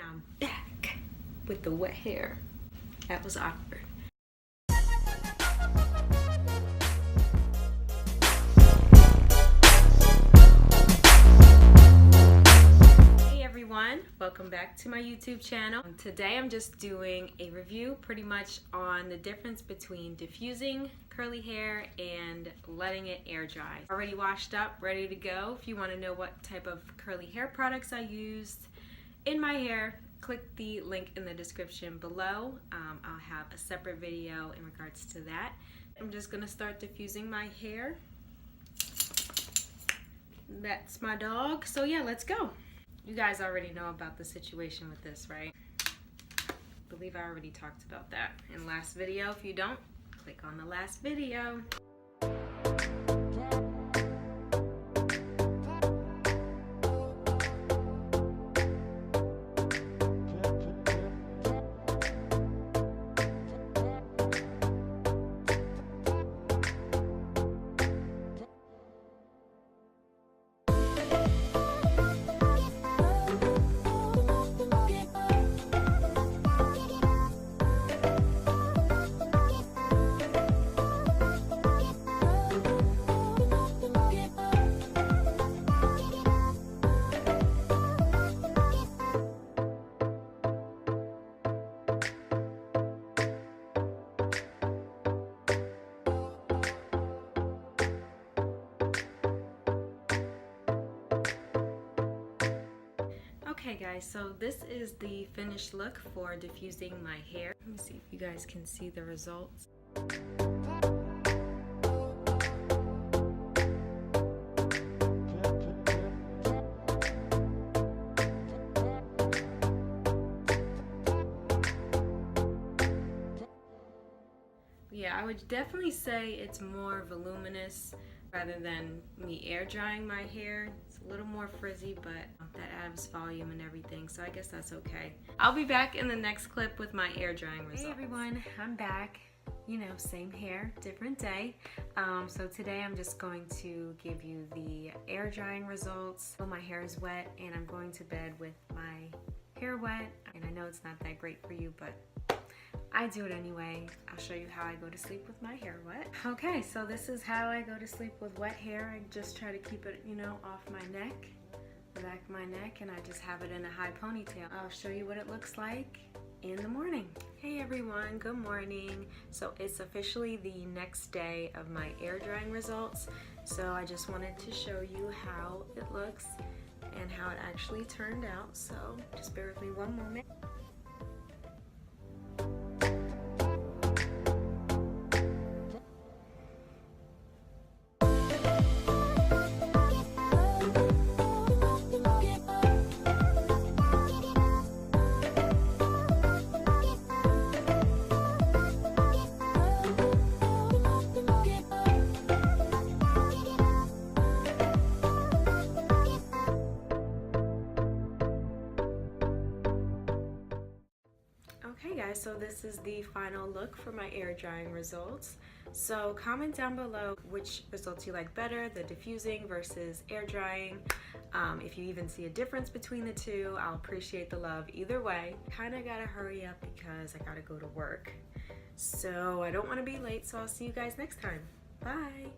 I'm back with the wet hair. That was awkward. Hey everyone, welcome back to my YouTube channel. Today I'm just doing a review pretty much on the difference between diffusing curly hair and letting it air dry. Already washed up, ready to go. If you want to know what type of curly hair products I used in my hair, click the link in the description below. I'll have a separate video in regards to that. I'm just gonna start diffusing my hair. That's my dog. So yeah, let's go. You guys already know about the situation with this, right? I believe I already talked about that in the last video. If you don't, click on the last video. Okay guys, so this is the finished look for diffusing my hair. Let me see if you guys can see the results. Yeah, I would definitely say it's more voluminous rather than me air drying my hair. It's a little more frizzy, but that adds volume and everything, so I guess that's okay. I'll be back in the next clip with my air drying results. Hey everyone, I'm back. You know, same hair, different day. So today I'm just going to give you the air drying results. So my hair is wet and I'm going to bed with my hair wet. And I know it's not that great for you, but I do it anyway. I'll show you how I go to sleep with my hair wet. Okay, so this is how I go to sleep with wet hair. I just try to keep it, you know, off my neck, the back of my neck, and I just have it in a high ponytail. I'll show you what it looks like in the morning. Hey everyone, good morning. So it's officially the next day of my air drying results. So I just wanted to show you how it looks and how it actually turned out. So just bear with me one moment. Okay guys, so this is the final look for my air drying results. So comment down below which results you like better, the diffusing versus air drying. If you even see a difference between the two, I'll appreciate the love either way. Kinda gotta hurry up because I gotta go to work. So I don't wanna be late, so I'll see you guys next time. Bye!